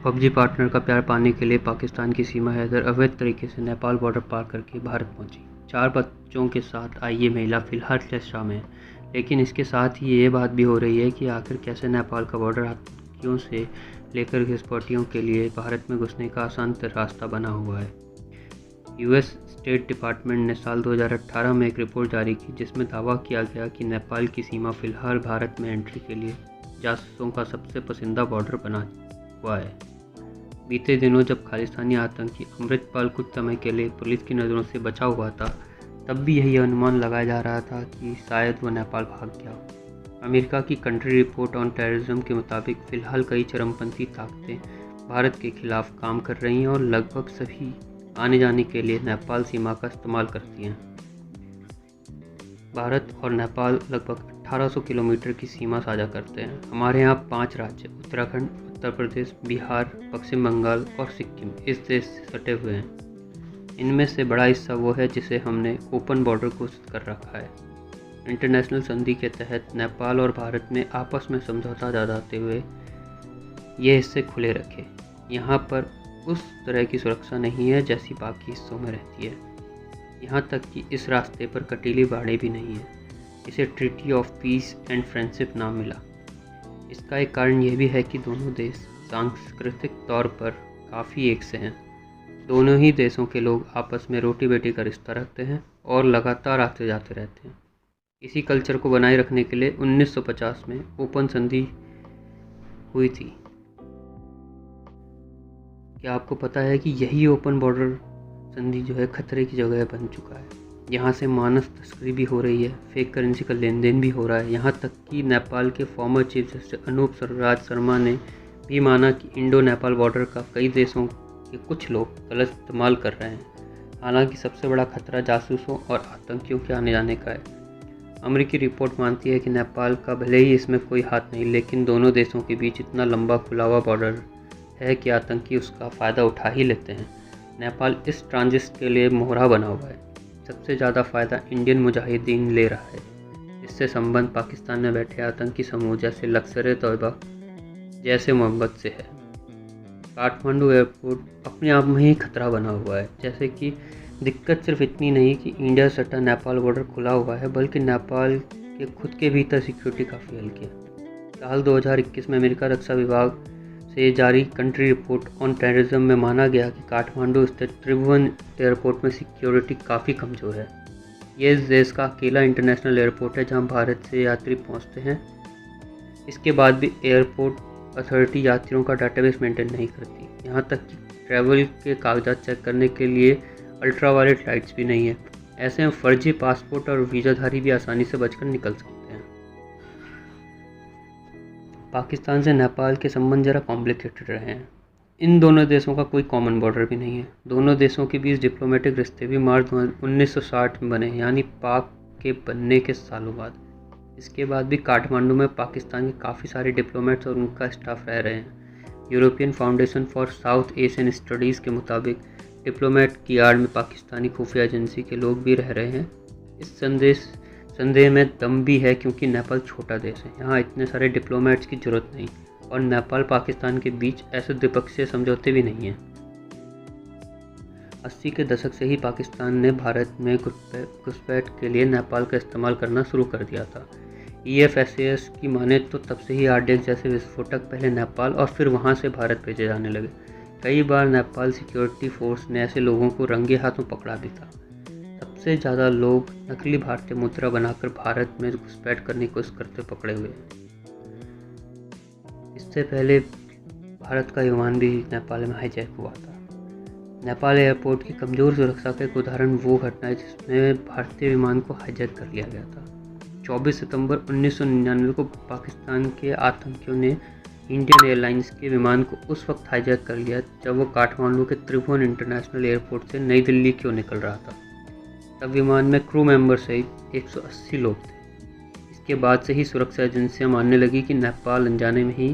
PUBG partner का प्यार पाने के लिए पाकिस्तान की सीमा हैदर अवैध तरीके से नेपाल बॉर्डर पार करके भारत पहुंची। 4 बच्चों के साथ आई ये महिला फिलहाल टेस्टा में है, लेकिन इसके साथ ही ये बात भी हो रही है कि आखिर कैसे नेपाल का बॉर्डर आतंकियों से लेकर घुसपैठियों के लिए भारत में घुसने का आसान रास्ता बना हुआ है। यूएस स्टेट डिपार्टमेंट ने साल 2018 में एक रिपोर्ट जारी की जिसमें दावा किया गया कि नेपाल की सीमा फिलहाल भारत में एंट्री के लिए जासूसों का सबसे पसंदीदा बॉर्डर बना हुआ है। बीते दिनों जब खालिस्तानी आतंकी अमृतपाल कुछ समय के लिए पुलिस की नज़रों से बचा हुआ था, तब भी यही अनुमान लगाया जा रहा था कि शायद वह नेपाल भाग गया हो। अमेरिका की कंट्री रिपोर्ट ऑन टेररिज्म के मुताबिक फ़िलहाल कई चरमपंथी ताकतें भारत के खिलाफ काम कर रही हैं और लगभग सभी आने जाने के लिए नेपाल सीमा का इस्तेमाल करती हैं। भारत और नेपाल लगभग 1800 किलोमीटर की सीमा साझा करते हैं। हमारे यहाँ 5 राज्य उत्तराखंड, उत्तर प्रदेश, बिहार, पश्चिम बंगाल और सिक्किम इस देश से सटे हुए हैं। इनमें से बड़ा हिस्सा वो है जिसे हमने ओपन बॉर्डर घोषित कर रखा है। इंटरनेशनल संधि के तहत नेपाल और भारत ने आपस में समझौता जताते हुए ये हिस्से खुले रखे। यहाँ पर उस तरह की सुरक्षा नहीं है जैसी बाकी हिस्सों में रहती है। यहाँ तक कि इस रास्ते पर कटीली बाड़े भी नहीं है। इसे treaty of peace and friendship नाम मिला। इसका एक कारण यह भी है कि दोनों देश सांस्कृतिक तौर पर काफ़ी एक से हैं। दोनों ही देशों के लोग आपस में रोटी बेटी का रिश्ता रखते हैं और लगातार आते जाते रहते हैं। इसी कल्चर को बनाए रखने के लिए 1950 में ओपन संधि हुई थी। क्या आपको पता है कि यही ओपन बॉर्डर संधि जो है खतरे की जगह बन चुका है। यहाँ से मानव तस्करी भी हो रही है, फेक करेंसी का लेन देन भी हो रहा है। यहाँ तक कि नेपाल के former chief justice Anoop Raj Sharma ने भी माना कि इंडो नेपाल बॉर्डर का कई देशों के कुछ लोग गलत इस्तेमाल कर रहे हैं। हालांकि सबसे बड़ा खतरा जासूसों और आतंकियों के आने जाने का है। अमेरिकी रिपोर्ट मानती है कि नेपाल का भले ही इसमें कोई हाथ नहीं, लेकिन दोनों देशों के बीच इतना लंबा खुला हुआ बॉर्डर है कि आतंकी उसका फ़ायदा उठा ही लेते हैं। नेपाल इस ट्रांजिट के लिए मोहरा बना हुआ है। सबसे ज़्यादा फ़ायदा इंडियन मुजाहिदीन ले रहा है। इससे संबंध पाकिस्तान में बैठे आतंकी समूह जैसे लश्कर-ए-तौयबा जैसे मोहम्मद से है। काठमांडू एयरपोर्ट अपने आप में ही खतरा बना हुआ है। जैसे कि दिक्कत सिर्फ इतनी नहीं कि इंडिया सटा नेपाल बॉर्डर खुला हुआ है, बल्कि नेपाल के खुद के भीतर सिक्योरिटी काफ़ी हल्की है। साल 2021 में अमेरिका रक्षा विभाग से जारी कंट्री रिपोर्ट ऑन टेररिज्म में माना गया कि काठमांडू स्थित त्रिभुवन एयरपोर्ट में सिक्योरिटी काफ़ी कमज़ोर है। ये इस देश का अकेला इंटरनेशनल एयरपोर्ट है जहां भारत से यात्री पहुंचते हैं। इसके बाद भी एयरपोर्ट अथॉरिटी यात्रियों का डाटाबेस मेंटेन नहीं करती। यहां तक कि ट्रैवल के कागजात चेक करने के लिए अल्ट्रावायलेट लाइट्स भी नहीं है। ऐसे में फर्जी पासपोर्ट और वीज़ाधारी भी आसानी से बचकर निकल सकते हैं। पाकिस्तान से नेपाल के संबंध ज़रा कॉम्प्लिकेटेड रहे हैं। इन दोनों देशों का कोई कॉमन बॉर्डर भी नहीं है। दोनों देशों के बीच डिप्लोमेटिक रिश्ते भी मार्च 1960 में बने, यानी पाक के बनने के सालों बाद। इसके बाद भी काठमांडू में पाकिस्तान के काफ़ी सारे डिप्लोमेट्स और उनका स्टाफ रह रहे हैं। European foundation for south Asian studies के मुताबिक डिप्लोमेट की आड़ में पाकिस्तानी खुफिया एजेंसी के लोग भी रह रहे हैं। इस संदेह में दम भी है क्योंकि नेपाल छोटा देश है। यहाँ इतने सारे डिप्लोमेट्स की जरूरत नहीं और नेपाल पाकिस्तान के बीच ऐसे द्विपक्षीय समझौते भी नहीं हैं। 80 के दशक से ही पाकिस्तान ने भारत में घुसपैठ के लिए नेपाल का इस्तेमाल करना शुरू कर दिया था। EFSAS की माने तो तब से ही RDX जैसे विस्फोटक पहले नेपाल और फिर वहाँ से भारत भेजे जाने लगे। कई बार नेपाल सिक्योरिटी फोर्स ने ऐसे लोगों को रंगे हाथों पकड़ा भी था। सबसे ज़्यादा लोग नकली भारतीय मुद्रा बनाकर भारत में घुसपैठ करने की कोशिश करते पकड़े हुए। इससे पहले भारत का विमान भी नेपाल में हाईजैक हुआ था। नेपाल एयरपोर्ट की कमज़ोर सुरक्षा का एक उदाहरण वो घटना है जिसमें भारतीय विमान को हाईजैक कर लिया गया था। 24 सितंबर 1999 को पाकिस्तान के आतंकियों ने इंडियन एयरलाइंस के विमान को उस वक्त हाईजैक कर लिया जब वो काठमांडू के त्रिभुवन इंटरनेशनल एयरपोर्ट से नई दिल्ली की ओर निकल रहा था। तब विमान में क्रू मेंबर सहित 180 लोग थे। इसके बाद से ही सुरक्षा एजेंसियां मानने लगी कि नेपाल अनजाने में ही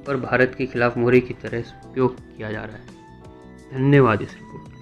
पर भारत के खिलाफ मोहरे की तरह उपयोग किया जा रहा है। धन्यवाद इस रिपोर्ट।